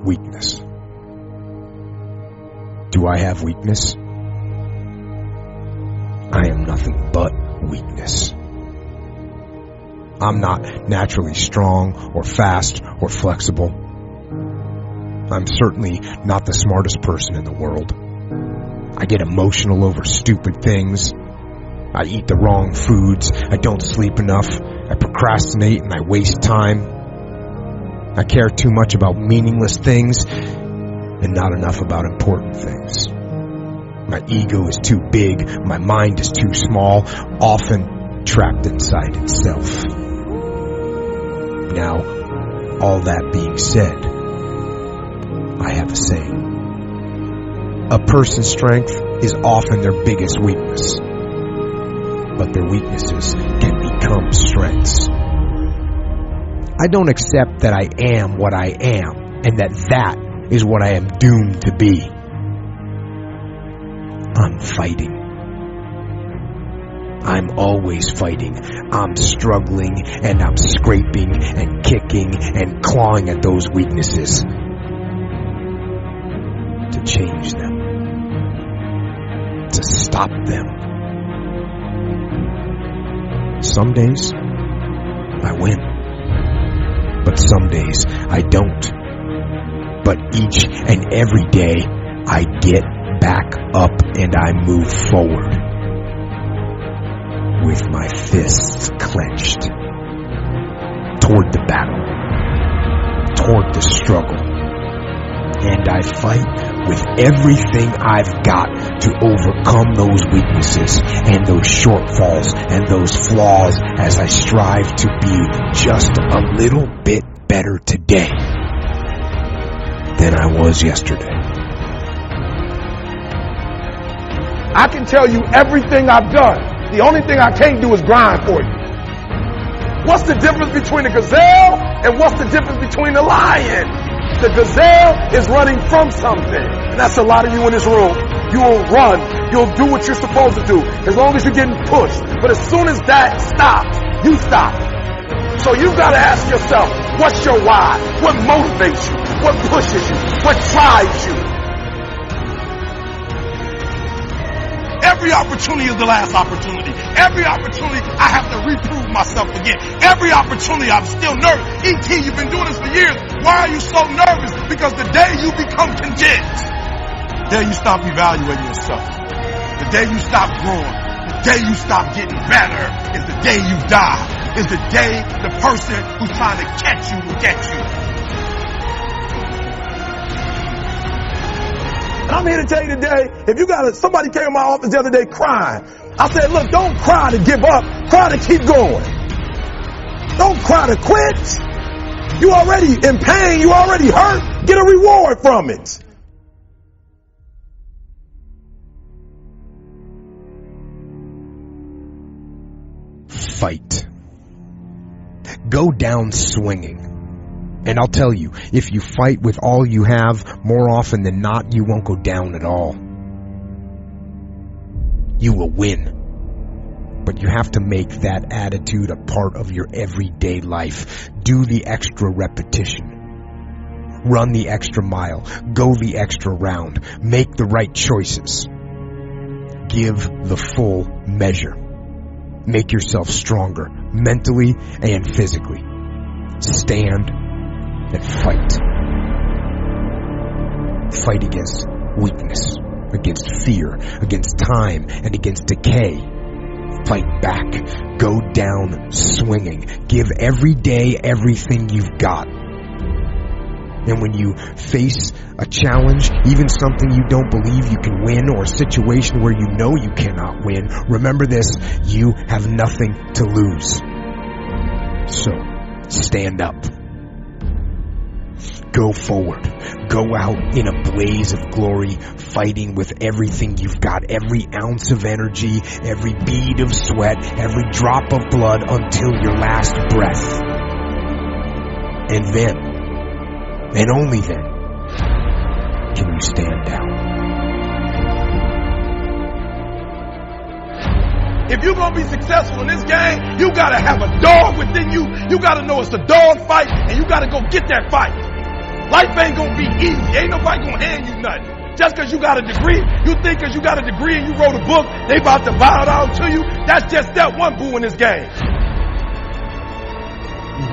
weakness. Do I have weakness? I am nothing but weakness. I'm not naturally strong or fast or flexible. I'm certainly not the smartest person in the world. I get emotional over stupid things. I eat the wrong foods. I don't sleep enough. I procrastinate and I waste time. I care too much about meaningless things and not enough about important things. My ego is too big. My mind is too small, often trapped inside itself. Now, all that being said, I have a saying. A person's strength is often their biggest weakness, but their weaknesses can become strengths. I don't accept that I am what I am and that is what I am doomed to be. I'm fighting. I'm always fighting. I'm struggling and I'm scraping and kicking and clawing at those weaknesses to change them, to stop them. Some days I win, but some days I don't. But each and every day I get back up and I move forward with my fists clenched toward the battle, toward the struggle. And I fight with everything I've got to overcome those weaknesses and those shortfalls and those flaws as I strive to be just a little bit better today than I was yesterday. I can tell you everything I've done. The only thing I can't do is grind for you. What's the difference between a gazelle and what's the difference between a lion? The gazelle is running from something. And that's a lot of you in this room. You'll run. You'll do what you're supposed to do as long as you're getting pushed. But as soon as that stops, you stop. So you've got to ask yourself, what's your why? What motivates you? What pushes you? What drives you? Every opportunity is the last opportunity. Every opportunity I have to reprove myself again. Every opportunity I'm still nervous. E.T., you've been doing this for years. Why are you so nervous? Because the day you become content, the day you stop evaluating yourself, the day you stop growing, the day you stop getting better is the day you die. Is the day the person who's trying to catch you will get you. I'm here to tell you today, if you got somebody came in my office the other day crying. I said, look, don't cry to give up. Cry to keep going. Don't cry to quit. You already in pain. You already hurt. Get a reward from it. Fight. Go down swinging. And I'll tell you, if you fight with all you have, more often than not, you won't go down at all. You will win. But you have to make that attitude a part of your everyday life. Do the extra repetition. Run the extra mile. Go the extra round. Make the right choices. Give the full measure. Make yourself stronger, mentally and physically. Stand and fight. Fight against weakness, against fear, against time, and against decay. Fight back. Go down swinging. Give every day everything you've got. And when you face a challenge, even something you don't believe you can win, or a situation where you know you cannot win, remember this: you have nothing to lose. So, stand up. Go forward. Go out in a blaze of glory, fighting with everything you've got, every ounce of energy, every bead of sweat, every drop of blood until your last breath. And then, and only then, can you stand down. If you're going to be successful in this game, you got to have a dog within you. You got to know it's a dog fight, and you got to go get that fight. Life ain't gonna be easy. Ain't nobody gonna hand you nothing. Just because you got a degree, you think because you got a degree and you wrote a book, they about to bow down to you. That's just step one, boo, in this game.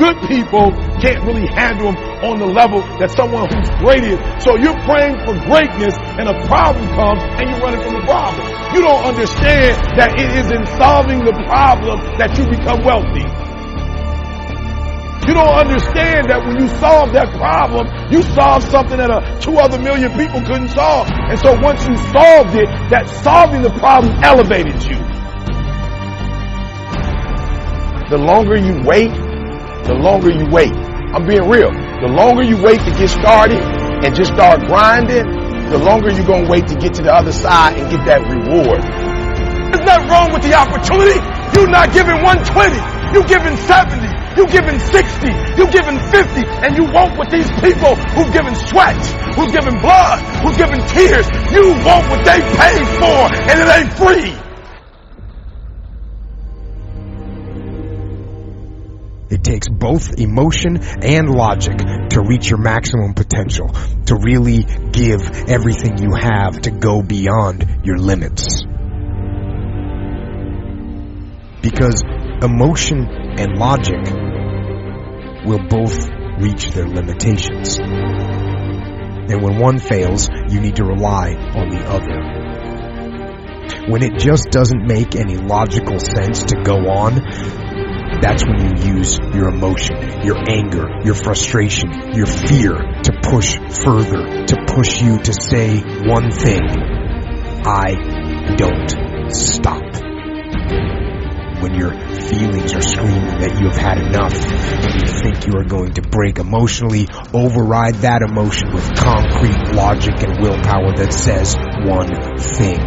Good people can't really handle them on the level that someone who's great is. So you're praying for greatness and a problem comes and you're running from the problem. You don't understand that it is in solving the problem that you become wealthy. You don't understand that when you solve that problem, you solve something that 2 other million people couldn't solve. And so once you solved it, that solving the problem elevated you. The longer you wait, I'm being real. The longer you wait to get started and just start grinding, the longer you're going to wait to get to the other side and get that reward. There's nothing wrong with the opportunity. You're not giving 120. You're giving 70. You're giving 60, you're giving 50, and you want what these people who've given sweat, who've given blood, who've given tears, you want what they paid for, and it ain't free. It takes both emotion and logic to reach your maximum potential, to really give everything you have, to go beyond your limits. Because emotion and logic will both reach their limitations. And when one fails, you need to rely on the other. When it just doesn't make any logical sense to go on, that's when you use your emotion, your anger, your frustration, your fear to push further, to push you to say one thing: I don't stop. When your feelings are screaming that you have had enough and you think you are going to break emotionally, override that emotion with concrete logic and willpower that says one thing: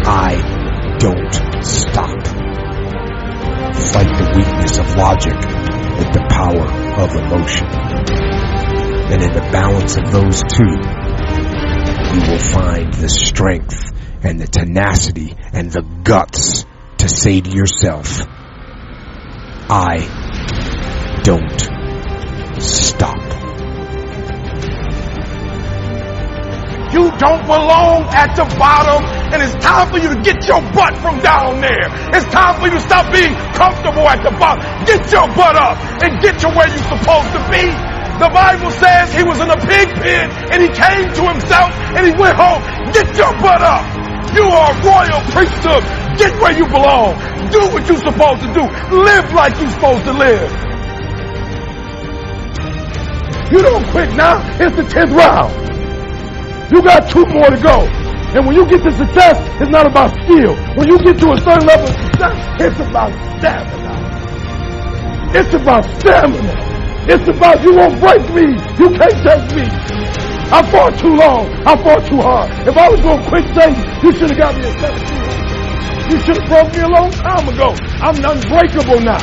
I don't stop. Fight the weakness of logic with the power of emotion. And in the balance of those two, you will find the strength and the tenacity and the guts to say to yourself, I don't stop. You don't belong at the bottom, and it's time for you to get your butt from down there. It's time for you to stop being comfortable at the bottom. Get your butt up and get to where you're supposed to be. The Bible says he was in a pig pen and he came to himself and he went home. Get your butt up. You are a royal priesthood. Get where you belong. Do what you're supposed to do. Live like you're supposed to live. You don't quit now. It's the 10th round. You got 2 more to go. And when you get to success, it's not about skill. When you get to a certain level of success, it's about stamina. It's about stamina. It's about you won't break me. You can't take me. I fought too long. I fought too hard. If I was going to quit Satan, you should have got me at 17. You should have broke me a long time ago. I'm unbreakable now.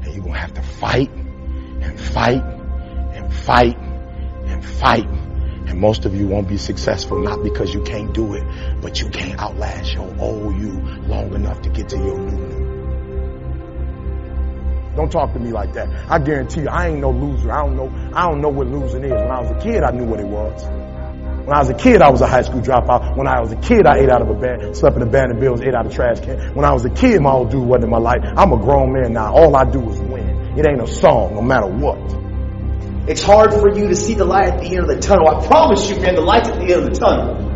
And you're going to have to fight and fight and fight and fight. And most of you won't be successful, not because you can't do it, but you can't outlast your old you long enough to get to your new. Don't talk to me like that. I guarantee you, I ain't no loser. I don't know what losing is. When I was a kid, I knew what it was. When I was a kid, I was a high school dropout. When I was a kid, I ate out of a bed, slept in abandoned buildings, ate out of trash can. When I was a kid, my old dude wasn't in my life. I'm a grown man now. All I do is win. It ain't a song, no matter what. It's hard for you to see the light at the end of the tunnel. I promise you, man, the light's at the end of the tunnel.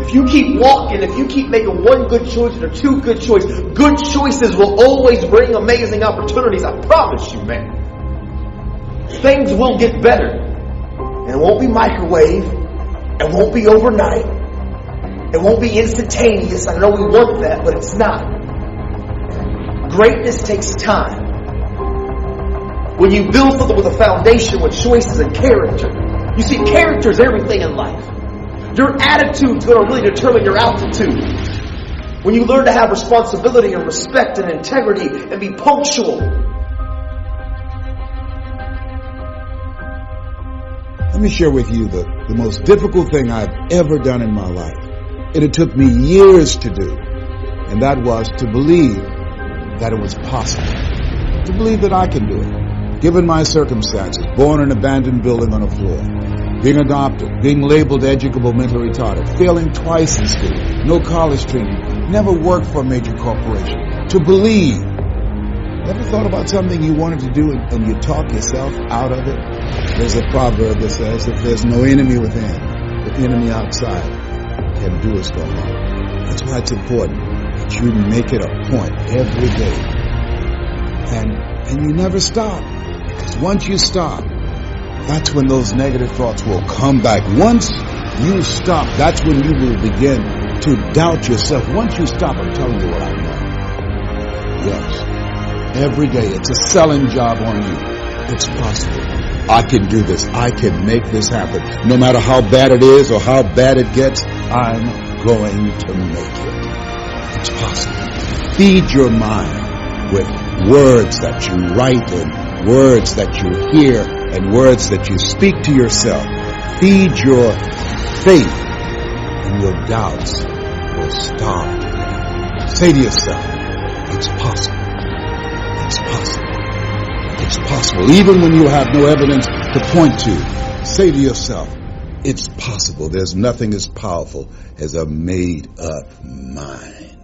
If you keep walking, if you keep making one good choice or 2 good choices, good choices will always bring amazing opportunities. I promise you, man. Things will get better. And it won't be microwave. It won't be overnight. It won't be instantaneous. I know we want that, but it's not. Greatness takes time. When you build something with a foundation with choices and character, you see, character is everything in life. Your attitude is going to really determine your altitude. When you learn to have responsibility and respect and integrity and be punctual. Let me share with you the most difficult thing I've ever done in my life. It took me years to do, and that was to believe that it was possible, to believe that I can do it. Given my circumstances, born in an abandoned building on a floor, being adopted, being labeled educable mentally retarded, failing twice in school, no college training, never worked for a major corporation, to believe. Ever thought about something you wanted to do and you talk yourself out of it? There's a proverb that says, if there's no enemy within, the enemy outside can do us no harm. That's why it's important that you make it a point every day. And you never stop. Because once you stop, that's when those negative thoughts will come back. Once you stop, that's when you will begin to doubt yourself. Once you stop, I'm telling you what I know. Yes. Every day, it's a selling job on you. It's possible. I can do this. I can make this happen. No matter how bad it is or how bad it gets, I'm going to make it. It's possible. Feed your mind with words that you write and words that you hear and words that you speak to yourself. Feed your faith and your doubts will start. Say to yourself, it's possible. It's possible. It's possible. Even when you have no evidence to point to, say to yourself, it's possible. There's nothing as powerful as a made-up mind.